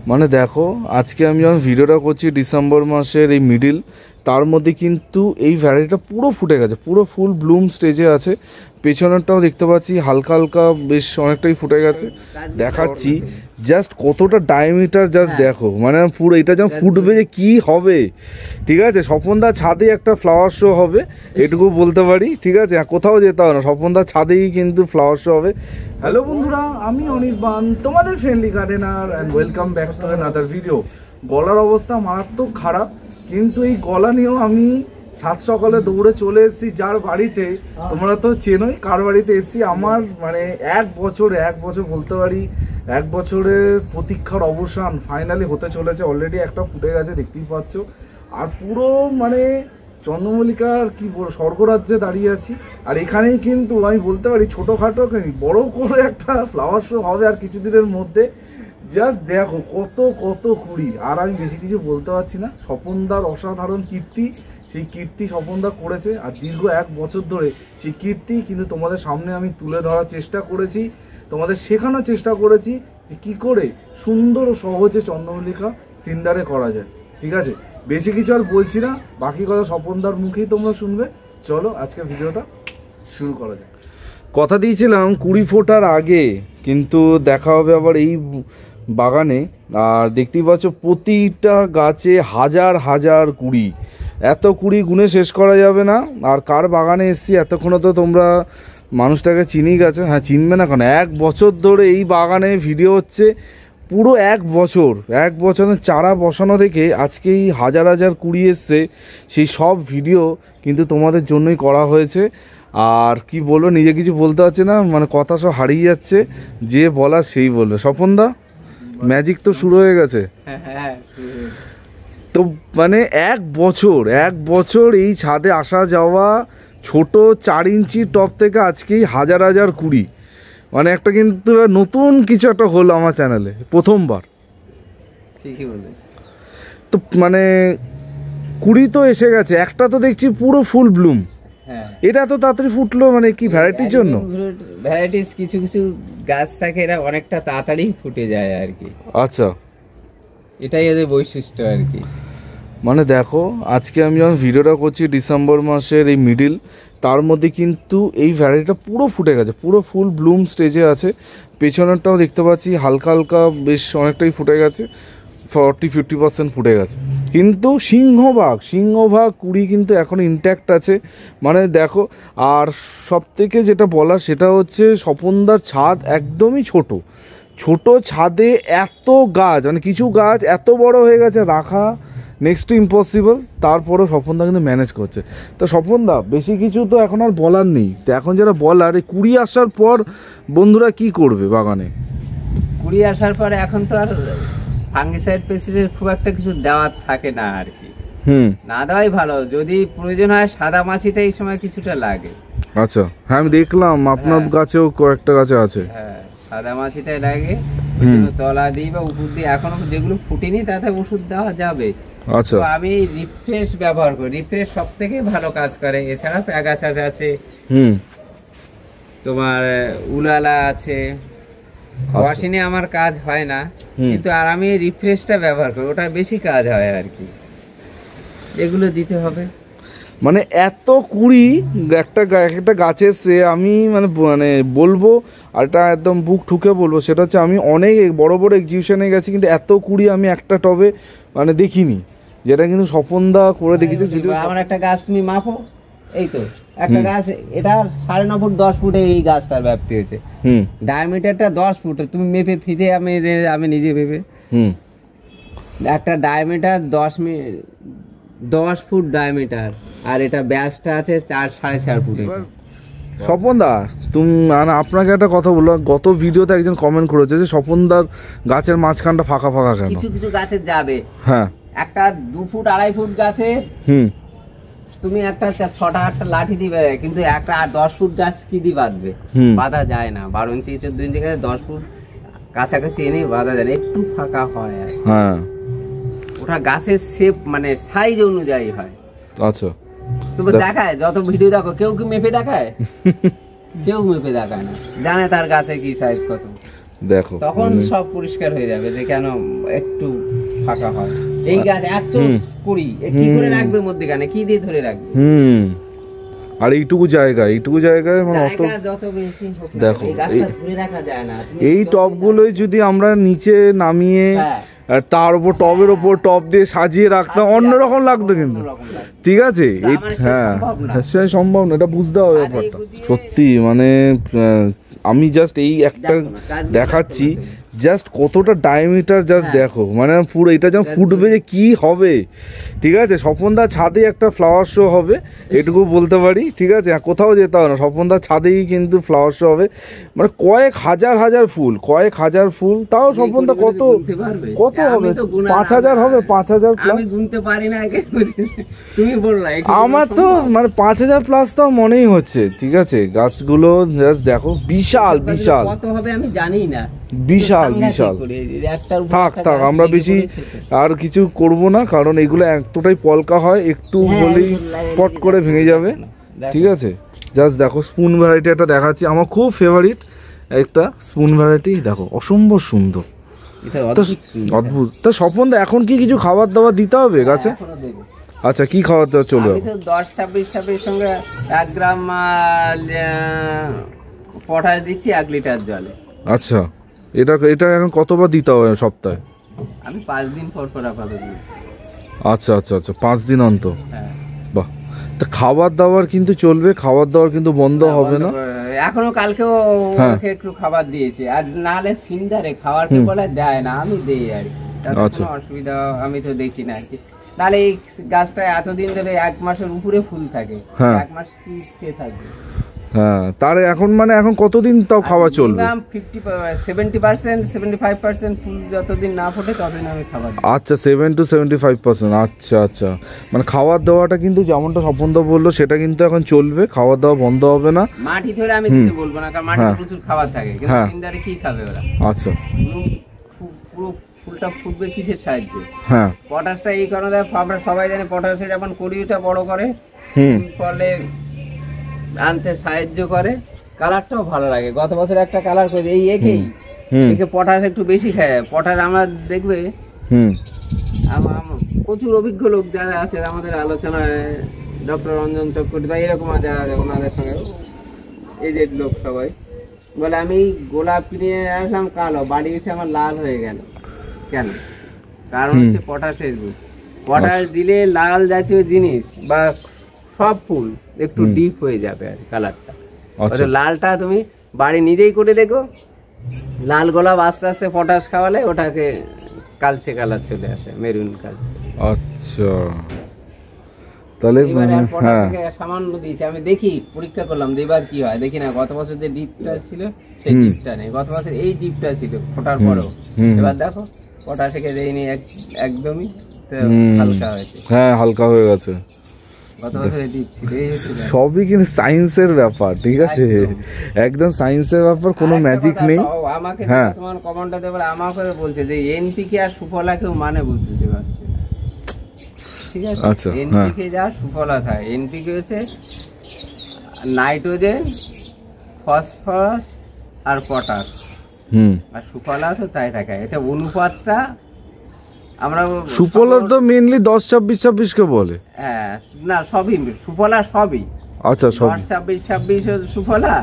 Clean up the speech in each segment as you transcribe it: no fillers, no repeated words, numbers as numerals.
মানে দেখো আজকে আমি যখন ভিডিওটা করছি ডিসেম্বর মাসের এই মিডিল, তার মধ্যে কিন্তু এই ভ্যারাইটিটা পুরো ফুটে গেছে, পুরো ফুল ব্লুম স্টেজে আছে। পেছনেরটাও দেখতে পাচ্ছি হালকা হালকা বেশ অনেকটাই ফুটে গেছে। দেখাচ্ছি জাস্ট কতটা ডায়ামিটার, জাস্ট দেখো, মানে পুরো এটা যখন ফুটবে যে কী হবে। ঠিক আছে, স্বপনদার ছাদে একটা ফ্লাওয়ার শো হবে, এটুকু বলতে পারি। ঠিক আছে, কোথাও যেতে হবে না, স্বপনদার ছাদেই কিন্তু ফ্লাওয়ার শো হবে। হ্যালো বন্ধুরা, আমি অনির্বাণ, তোমাদের friendly gardener, and welcome back to another video. গলার অবস্থা মারাত্মক খারাপ, কিন্তু এই গলা নিয়েও আমি সাত সকালে দৌড়ে চলে এসেছি যার বাড়িতে, তোমরা তো চেনোই কার বাড়িতে এসেছি। আমার মানে এক বছর বলতে পারি, এক বছরের প্রতীক্ষার অবসান ফাইনালি হতে চলেছে। অলরেডি একটা ফুটে গেছে, দেখতেই পাচ্ছ। আর পুরো মানে চন্দ্রমল্লিকার কি বলবো, স্বর্গরাজ্যে দাঁড়িয়ে আছি। আর এখানেই কিন্তু আমি বলতে পারি ছোটোখাটো বড় করে একটা ফ্লাওয়ার শো হবে আর কিছুদিনের মধ্যে। জাস্ট দেখো কত কত কুড়ি। আর আমি বেশি কিছু বলতে পারছি না, স্বপনদার অসাধারণ কীর্তি, সেই কীর্তি স্বপনদা করেছে। আর দীর্ঘ এক বছর ধরে সেই কীর্তি কিন্তু তোমাদের সামনে আমি তুলে ধরার চেষ্টা করেছি, তোমাদের শেখানোর চেষ্টা করেছি যে কী করে সুন্দর ও সহজে চন্দ্রমল্লিকা সিন্ডারে করা যায়। ঠিক আছে, বেশি কিছু আর বলছি না, বাকি কথা স্বপনদার মুখেই তোমরা শুনবে। চলো আজকে ভিডিওটা শুরু করা যাক। কথা দিয়েছিলাম 20 ফোটার আগে কিন্তু দেখা হবে আবার এই বাগানে। আর দেখতেই পাচ্ছ প্রতিটা গাছে হাজার হাজার কুড়ি, এত কুড়ি গুণে শেষ করা যাবে না। আর কার বাগানে এসছি এতক্ষণে তো তোমরা মানুষটাকে চিনি গেছো। হ্যাঁ, চিনবে না কেন, এক বছর ধরে এই বাগানে ভিডিও হচ্ছে, পুরো এক বছরের চারা বসানো থেকে আজকে এই হাজার হাজার কুড়ি এসছে। সেই সব ভিডিও কিন্তু তোমাদের জন্যই করা হয়েছে। আর কি বলবো, নিজে কিছু বলতে পারছি না, মানে কথা সব হারিয়ে যাচ্ছে, যে বলা সেই বলবে। স্বপনদা, ম্যাজিক তো শুরু হয়ে গেছে। তো মানে এক বছর এই ছাদে আসা যাওয়া, ছোট 4 ইঞ্চি টপ থেকে আজকেই হাজার হাজার কুড়ি, মানে একটা কিন্তু নতুন কিছু একটা হলো আমার চ্যানেলে প্রথমবার। ঠিকই বলেছি। তো মানে কুড়ি তো এসে গেছে, একটা তো দেখছি পুরো ফুল ব্লুম। এটা তো তাড়াতাড়ি ফুটলো, মানে কি ভ্যারাইটির জন্য? ভ্যারাইটিস কিছু কিছু গাছ থাকে এরা অনেকটা তাড়াতাড়ি ফুটে যায় আর কি। আচ্ছা, এটাই এদের বৈশিষ্ট্য আর কি। মানে দেখো আজকে আমি যখন ভিডিওটা করছি ডিসেম্বর মাসের এই মিডিল, তার মধ্যে কিন্তু এই ভ্যারাইটিটা পুরো ফুটে গেছে, পুরো ফুল ব্লুম স্টেজে আছে। পেছনেরটাও দেখতে পাচ্ছি হালকা হালকা বেশ অনেকটাই ফুটে গেছে, 40-50% ফুটে গেছে। কিন্তু সিংহভাগ কুড়ি কিন্তু এখন ইনট্যাক্ট আছে। মানে দেখো, আর সব থেকে যেটা বলার সেটা হচ্ছে স্বপনদার ছাদ একদমই ছোট ছাদে এত গাছ, মানে কিছু গাছ এত বড় হয়ে গেছে রাখা নেক্সট টু ইম্পসিবল, তারপরেও স্বপনদা কিন্তু ম্যানেজ করছে। তো স্বপনদা, বেশি কিছু তো এখন আর বলার নেই, তো এখন যারা বলার, এই কুড়ি আসার পর বন্ধুরা কি করবে বাগানে? কুড়ি আসার পরে এখন তো আর ফাঙ্গিসাইড পেস্টিসাইড খুব একটা কিছু দেওয়ার থাকে না আর কি। না দেওয়াই ভালো, যদি প্রয়োজন হয় সাদা মাছিটা এই সময় কিছুটা লাগে। আচ্ছা, হ্যাঁ আমি দেখলাম আপনার গাছেও কয়েকটা গাছে আছে। হ্যাঁ, সাদা মাছিটাই লাগে, তলা দিই বা উপর দিয়ে এখনো যেগুলো ফুটেনি তাতে ওষুধ দেওয়া যাবে। আচ্ছা, আমি রিফ্রেশ ব্যবহার করি, রিফ্রেশ সব থেকে ভালো কাজ করে। এছাড়া প্যাগাসাস আছে, তোমার উলালা আছে। ওয়াশিনে আমার কাজ হয় না, কিন্তু আর আমি রিফ্রেশটা ব্যবহার করি, ওটা বেশি কাজ হয় আর কি। এগুলো দিতে হবে। মানে এত কুড়ি একটা গাছে এসছে, আমি মানে বলবো, আর এটা একদম বুক ঠুকে বলবো, সেটা হচ্ছে আমি অনেক বড় বড় এক্সিবিশনে গেছি কিন্তু এত কুড়ি আমি একটা টবে মানে দেখিনি, যেটা কিন্তু স্বপনদা করে দেখিয়েছে। যদি আমার একটা গাছ তুমি মাপো, এই তো একটা গাছ, এটা 9.5 ফুট 10 ফুটে এই গাছটার ব্যাপ্তি হয়েছে। ডায়ামিটারটা 10 ফুট, তুমি মেপে ফিতে আমি নিজে ভেবে একটা ডায়ামিটার 10 ফুট ডায়ামিটার, আর এটা ব্যাসটা আছে 4-4.5 ফুট। স্বপনদা, তুমি মানে আপনাকে একটা কথা বললাম, গত ভিডিওতে একজন কমেন্ট করেছে যে স্বপনদার গাছের মাঝখানটা ফাঁকা কেন? কিছু কিছু গাছের যাবে। হ্যাঁ, একটা 2 ফুট 2.5 ফুট গাছে তুমি একটা 6-8টা লাঠি দিবে, কিন্তু একটা 10 ফুট গাছ কি দিয়ে বাঁধবে? বাঁধা যায় না। 12 ইঞ্চি 14 ইঞ্চি গাছে 10 ফুট কাছাকাছি এনে বাঁধা যায় না, একটু ফাঁকা হয়। হ্যাঁ, ওটা গাছের শেপ মানে সাইজ অনুযায়ী হয়। আচ্ছা, তুমি দেখায় যত ভিডিও দেখো, কেউ কি মেপে দেখায়? কেউ মেপে দেখায় না, জানে তার গাছে কি সাইজ কত। দেখো তখন সব পরিষ্কার হয়ে যাবে যে কেন একটু ফাঁকা হয়। এই গাছ এত কুড়ি কি করে রাখবে মধ্যখানে, কি দিয়ে ধরে রাখবে? আর এইটুকু জায়গায় মানে অত যত বেশি দেখো ধরে রাখা যায় না। এই টবগুলোই যদি আমরা নিচে নামিয়ে তার উপর টবের ওপর টব দিয়ে সাজিয়ে রাখতাম অন্যরকম লাগতো কিন্তু, ঠিক আছে? হ্যাঁ সে সম্ভব না, এটা বুঝতে হবে ব্যাপারটা। সত্যি মানে আমি জাস্ট এই একটা দেখাচ্ছি, জাস্ট কতটা ডায়ামিটার জাস্ট দেখো, মানে পুরো এটা যখন ফুটবে যে কি হবে, ঠিক আছে? স্বপনদার ছাদে একটা ফ্লাওয়ার শো হবে, এটুকু বলতে পারি, ঠিক আছে? কোথাও যেতে হবে না, স্বপনদার ছাদেই কিন্তু ফ্লাওয়ার শো হবে, মানে কয়েক হাজার ফুল। তাও স্বপনদা কত হবে? 5,000 হবে, 5,000 প্লাস। আমি গুনতে পারি না, তুমি বললা। আমার তো মানে 5,000 প্লাস তো মনেই হচ্ছে, ঠিক আছে? গাছগুলো জাস্ট দেখো, বিশাল কত হবে আমি জানি না, বিশাল। থাক আমরা বেশি আর কিছু করব না, কারণ এগুলো এতটাই পলকা হয়, একটু হলেই পট করে ভেঙে যাবে, ঠিক আছে? জাস্ট দেখো স্পুন ভ্যারাইটি একটা দেখাচ্ছি, আমার খুব ফেভারিট একটা স্পুন ভ্যারাইটি, দেখো অসম্ভব সুন্দর, অদ্ভুত। তা স্বপনদা এখন কি কিছু খাবার দাবার দিতে হবে গাছে? আচ্ছা কি খাবার দাবার চলবে? 10-26 সঙ্গে 1 গ্রাম পটাশ দিচ্ছি 1 লিটার জলে। আচ্ছা এটা এখন কতবার দিতে হবে সপ্তাহে? আমি 5 দিন পর আপাতত। আচ্ছা 5 দিন অন্তর। বাহ, তা খাবার দাবার কিন্তু চলবে, খাবার দাবার কিন্তু বন্ধ হবে না এখনো। কালকেও একটু খাবার দিয়েছি, আর নাহলে সিন্ডারে খাবার কে বলে দেয় না, আমি দেই আর কি, কোনো অসুবিধা আমি তো দেখি না আর কি। নাহলে এই গাছটা এতদিন ধরে 1 মাসের উপরে ফুল থাকে, 1 মাস কি খেয়ে থাকবে? হ্যাঁ, তার এখন মানে এখন কতদিন তাও খাওয়া চলবে? 70% 75% ফুল যতদিন না ফোটে ততদিন আমি খাবার দিই। আচ্ছা 7 to 75%। আচ্ছা মানে খাবার দাওয়াটা কিন্তু যেমনটা স্বপনদা বললো সেটা কিন্তু এখন চলবে, খাবার দাওয়া বন্ধ হবে না। মাটি ধরে আমি দিতে বলবো না, কারণ মাটিতে প্রচুর খাবার থাকে, কিন্তু সিন্ডারে কি খাবে ওরা? আচ্ছা পুরো ফুলটা ফুটবে কিসের সাহায্যে? পটাশটা এই কারণে আমরা সবাই জানি, পটাশে যখন কড়িটা বড় করে ফলে আনতে সাহায্য করে, কালারটাও ভালো লাগে। গত বছর একটা কালার করে এই একে পটাশ একটু বেশি খায়। পটাশ আমরা দেখবে প্রচুর অভিজ্ঞ লোক যারা আছে আমাদের আলোচনায়, ডক্টর রঞ্জন চক্রবর্তী বা এরকম আছে ওনাদের সঙ্গে এজেড লোক সবাই বলে, আমি গোলাপ কিনে আসলাম কালো, বাড়ি এসে আমার লাল হয়ে গেল। কেন? কারণ হচ্ছে পটাশের গুণ। পটাশ দিলে লাল জাতীয় জিনিস বা সব ফুল একটু ডিপ হয়ে যাবে আর কালারটা। লালটা তুমি বাড়ি নিজেই করে দেখো, লাল গোলাপ আস্তে আস্তে পটাশ খাওয়ালে ওটাকে কালচে কালার চলে আসে, মেরুন কালচে। আচ্ছা তাহলে সামান্য দিয়েছি, আমি দেখি পরীক্ষা করলাম এবার কি হয়, দেখি না। গত বছর যে ডিপটা ছিল সেই ডিপটা নেই, গত বছর এই ডিপটা ছিল ফোটার পরেও। এবার দেখো পটাশ থেকে দেয়নি একদমই, হালকা হয়েছে। হ্যাঁ হালকা হয়ে গেছে। সবই কিন্তু সায়েন্সের ব্যাপার, ঠিক আছে? একদম সায়েন্সের ব্যাপার, কোনো ম্যাজিক নেই। আমাকে তোমার কমেন্টটা দেবে, আমাকে বলছে যে এনপিকে আর সুফলা কেউ মানে বুঝতে পারছে না, ঠিক আছে? আচ্ছা এনপিকে যা সুফলা থাকে, এনপিকে হচ্ছে নাইট্রোজেন, ফসফরাস আর পটাশ, আর সুফলা তো তাই থাকে। এটা অনুপাতটা আমরা সুফলা তো মেইনলি 10-26 কে বলে। হ্যাঁ না সবই সুফলা, সবই। আচ্ছা সব 10-26 সুফলা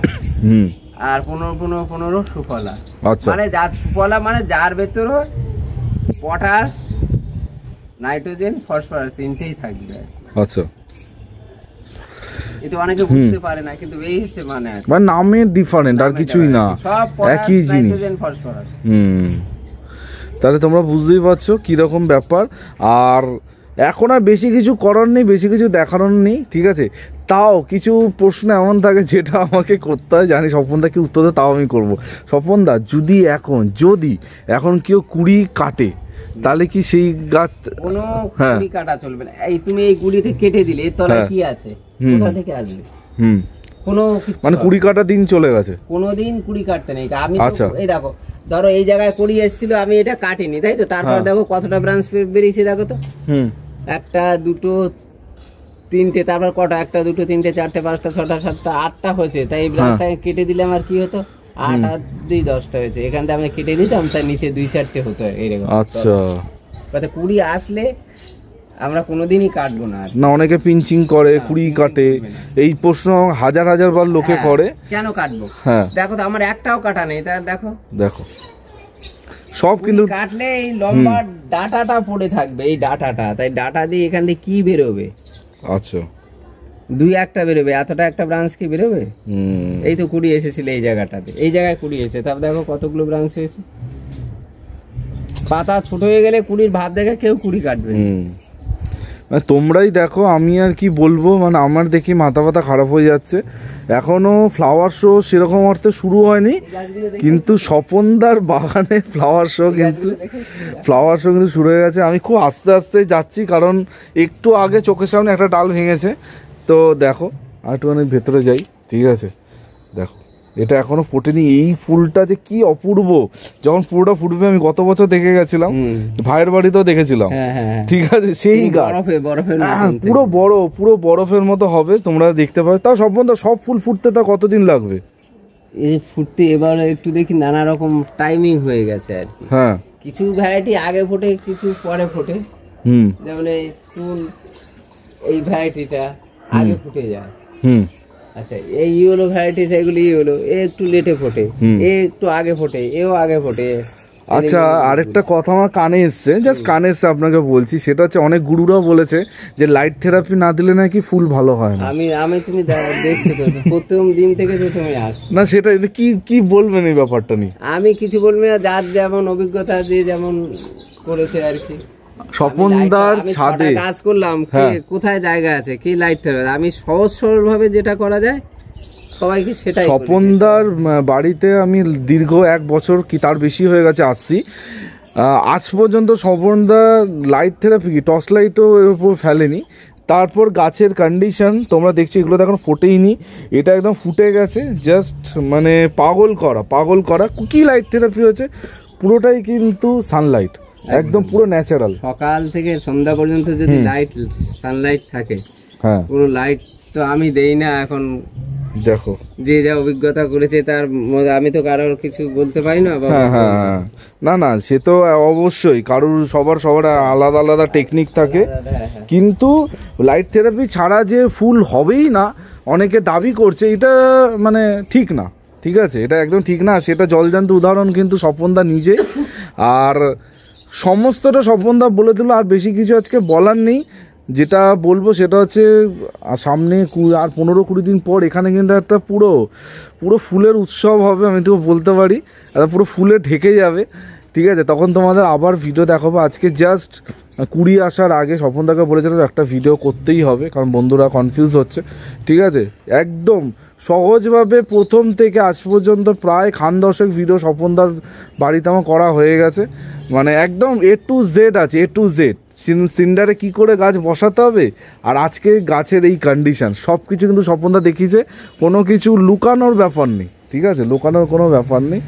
আর 15-15 সুফলা। আচ্ছা মানে যার সুফলা মানে যার ভেতরে পটাশ, নাইট্রোজেন, ফসফরাস তিনটেই থাকবে। আচ্ছা এটা অনেকে বুঝতে পারে না, কিন্তু এই হচ্ছে মানে নামে ডিফারেন্ট, আর কিছুই না, একই জিনিস। Nitrogen, phosphorus. তাহলে তোমরা বুঝতেই পারছো কীরকম ব্যাপার। আর এখন আর বেশি কিছু করার নেই, বেশি কিছু দেখানোর নেই, ঠিক আছে? তাও কিছু প্রশ্ন এমন থাকে যেটা আমাকে করতে হয়, জানি স্বপনদা কি উত্তর দেয়, তাও আমি করবো। স্বপনদা যদি এখন কেউ কুড়ি কাটে, তাহলে কি সেই গাছ কোনো কুড়ি কাটা চলবে না? এই তুমি এই গুলিটা কেটে দিলে এর তলায় কি আছে, কোথা থেকে আসবে? কোনো মানে 20 কাটা দিন চলে গেছে, কোনোদিন 20 কাটতে নেই। আমি এই দেখো, ধরো এই জায়গায় 20 এসেছিল, আমি এটা কাটিনি, তাই তো? তারপর দেখো কতটা ব্রাঞ্চ বেরিয়েছে, দেখো তো, 1, 2, 3, তারপর কটা, 1, 2, 3, 4, 5, 6, 7, 8টা হয়েছে। তাই এই ব্রাঞ্চটাকে কেটে দিলে আমার কি হতো? 8 আর 2 10টা হয়েছে, এখান থেকে আমি কেটে নিতাম, তার নিচে 2-4টে হতো এরকম। আচ্ছা, তাতে কুড়ি আসলে আমরা কোনোদিনই কাটবো না। না অনেকে পিঞ্চিং করে, কুড়ি কাটে, এই প্রশ্ন হাজার হাজার বার লোকে করে, কেন কাটবো? হ্যাঁ দেখো তো আমার একটাও কাটা নেই, তা দেখো দেখো সব কিন্তু কাটলে এই লম্বা ডাটাটা পড়ে থাকবে, এই ডাটাটা, তাই ডাটা দিয়ে এখান থেকে কি বেরোবে? আচ্ছা 2-1টা বেরোবে, এতটা একটা ব্রাঞ্চ কি বেরোবে? এই তো কুড়ি এসেছিল এই জায়গাটাতে, এই জায়গায় কুড়ি এসেছে, তারপর দেখো কতগুলো ব্রাঞ্চ হয়েছে। পাতা ছোট হয়ে গেলে কুড়ির ভাব দেখে কেউ কুড়ি কাটবে। মানে তোমরাই দেখো, আমি আর কি বলবো, মানে আমার দেখি মাথা ব্যথা খারাপ হয়ে যাচ্ছে। এখনো ফ্লাওয়ার শো সেরকম অর্থে শুরু হয়নি, কিন্তু স্বপনদার বাগানে ফ্লাওয়ার শো কিন্তু শুরু হয়ে গেছে। আমি খুব আস্তে আস্তে যাচ্ছি, কারণ একটু আগে চোখের সামনে একটা ডাল ভেঙেছে। তো দেখো আর একটুখানি ভেতরে যাই, ঠিক আছে? দেখো এটা এখনো ফোটেনি, এই ফুলটা যে কি অপূর্ব। যখন পুরোটা ফুটবে আমি গত বছর দেখে গেছিলাম, ভাইয়ের বাড়িতেও দেখেছিলাম, ঠিক আছে? সেই গাছ পুরো বরফের মতো হবে, তোমরা দেখতে পাবে। তাও সব ফুল ফুটতে তা কতদিন লাগবে? এই ফুটতে এবার একটু দেখি নানা রকম টাইমিং হয়ে গেছে আর কি। হ্যাঁ, কিছু ভ্যারাইটি আগে ফোটে, কিছু পরে ফোটে। যেমন এই স্কুল, এই ভ্যারাইটিটা আগে ফুটে যায়। আচ্ছা, এই ইয়েলো ভ্যারাইটিস, এগুলি ইয়েলো, এ একটু লেটে ফোটে, এ একটু আগে ফোটে, এও আগে ফোটে। আচ্ছা, আরেকটা কথা আমার কানে এসছে, জাস্ট কানে এসছে, আপনাকে বলছি। সেটা হচ্ছে অনেক গুরুরাও বলেছে যে লাইট থেরাপি না দিলে নাকি ফুল ভালো হয় না। আমি তুমি দেখছো তো, প্রথম দিন থেকে তো তুমি আস না, সেটা কি বলবেন এই ব্যাপারটা নিয়ে? আমি কিছু বলবো না, যার যেমন অভিজ্ঞতা, যে যেমন করেছে আর কি। স্বপনদার ছাদে কাজ করলাম, কোথায় জায়গা আছে, কি লাইট থেরাপি, আমি সহজ সরল ভাবে যেটা করা যায় সবাইকে সেটাই। স্বপনদার বাড়িতে আমি দীর্ঘ 1 বছর কি তার বেশি হয়ে গেছে আসছি, আজ পর্যন্ত স্বপনদা লাইট থেরাপি কি টর্চ লাইটও এর উপর ফেলেনি। তারপর গাছের কন্ডিশন তোমরা দেখছো, এগুলো তো এখন ফোটেইনি, এটা একদম ফুটে গেছে, জাস্ট মানে পাগল করা। কি লাইট থেরাপি হচ্ছে পুরোটাই কিন্তু সানলাইট, একদম পুরো ন্যাচারাল। সকাল থেকে সন্ধ্যা পর্যন্ত যদি সানলাইট থাকে, হ্যাঁ, পুরো লাইট তো আমি দেই না এখন। দেখো যে যা অভিজ্ঞতা করেছে তার, আমি তো কারোর কিছু বলতে পারি না। না সে তো অবশ্যই সবার আলাদা আলাদা টেকনিক থাকে, কিন্তু লাইট থেরাপি ছাড়া যে ফুল হবেই না অনেকে দাবি করছে, এটা মানে ঠিক না, ঠিক আছে? এটা একদম ঠিক না। সেটা জলজান্ত উদাহরণ কিন্তু স্বপনদা নিজে, আর সমস্তটা স্বপনদা বলে দিল। আর বেশি কিছু আজকে বলার নেই। যেটা বলবো সেটা হচ্ছে সামনে আর 15-20 দিন পর এখানে কিন্তু একটা পুরো ফুলের উৎসব হবে, আমি তো বলতে পারি। পুরো ফুলে ঢেকে যাবে, ঠিক আছে? তখন তোমাদের আবার ভিডিও দেখাবো। আজকে জাস্ট কুড়ি আসার আগে স্বপনদাকে বলেছিলাম একটা ভিডিও করতেই হবে, কারণ বন্ধুরা কনফিউজ হচ্ছে, ঠিক আছে? একদম সহজভাবে প্রথম থেকে আজ পর্যন্ত প্রায় 10 ভিডিও স্বপনদার বাড়িতে আমার করা হয়ে গেছে, মানে একদম A to Z আছে, A to Z। সিন্ডারে কি করে গাছ বসাতে হবে, আর আজকে গাছের এই কন্ডিশন, সব কিছু কিন্তু স্বপনদা দেখিয়েছে। কোনো কিছু লুকানোর ব্যাপার নেই, ঠিক আছে? লুকানোর কোনো ব্যাপার নেই।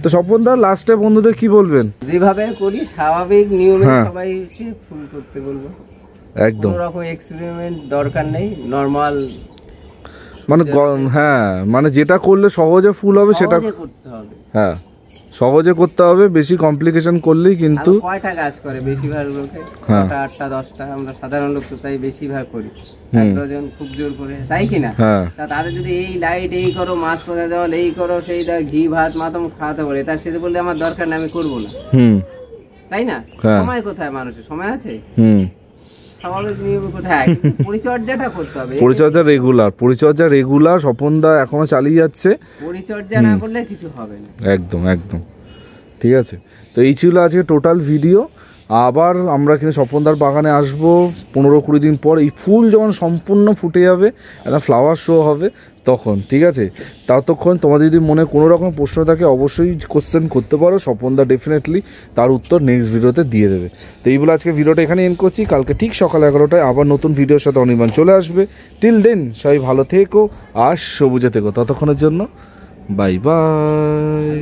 তো স্বপনদা লাস্টে বন্ধুদের কি বলবেন? যেভাবে করি স্বাভাবিক নিয়মে সবাইকে ফুল করতে বলবো, একদম কোনো রকম এক্সপেরিমেন্ট দরকার নেই, নরমাল মানে হ্যাঁ, মানে যেটা করলে সহজে ফুল হবে সেটা করতে হবে। হ্যাঁ, সহজে করতে হবে, বেশি কমপ্লিকেশন করলেই কিন্তু। কয়টা কাজ করে বেশিরভাগ লোকে? 8টা 10টা, আমরা সাধারণ লোক তো তাই বেশিরভাগ করি, 1 ডজন খুব জোর করে, তাই কিনা? তাদের যদি এই লাইট, এই করো, মাছ পোজা জল, এই করো, সেই ঘি ভাত মাতম খাওয়াতে বলে, তার সাথে বললে আমার দরকার নেই, আমি করবো না, তাই না? সময় কোথায়? মানুষের সময় আছে? পরিচর্যা রেগুলার স্বপনদা এখনো চালিয়ে যাচ্ছে। পরিচর্যা না করলে কিছু হবে না। একদম ঠিক আছে। তো এই ছিল আজকে টোটাল ভিডিও। আবার আমরা কিন্তু স্বপনদার বাগানে আসবো 15-20 দিন পর। এই ফুল যখন সম্পূর্ণ ফুটে যাবে, একটা ফ্লাওয়ার শো হবে তখন, ঠিক আছে? ততক্ষণ তোমাদের যদি মনে কোনো রকম প্রশ্ন থাকে অবশ্যই কোশ্চেন করতে পারো, স্বপনদা ডেফিনেটলি তার উত্তর নেক্সট ভিডিওতে দিয়ে দেবে। তো এই বলে আজকে ভিডিওটা এখানে এন্ড করছি। কালকে ঠিক সকাল 11টায় আবার নতুন ভিডিওর সাথে অনির্বাণ চলে আসবে। টিল দেন সবাই ভালো থেকো আর সবুজে থেকো। ততক্ষণের জন্য বাই বাই।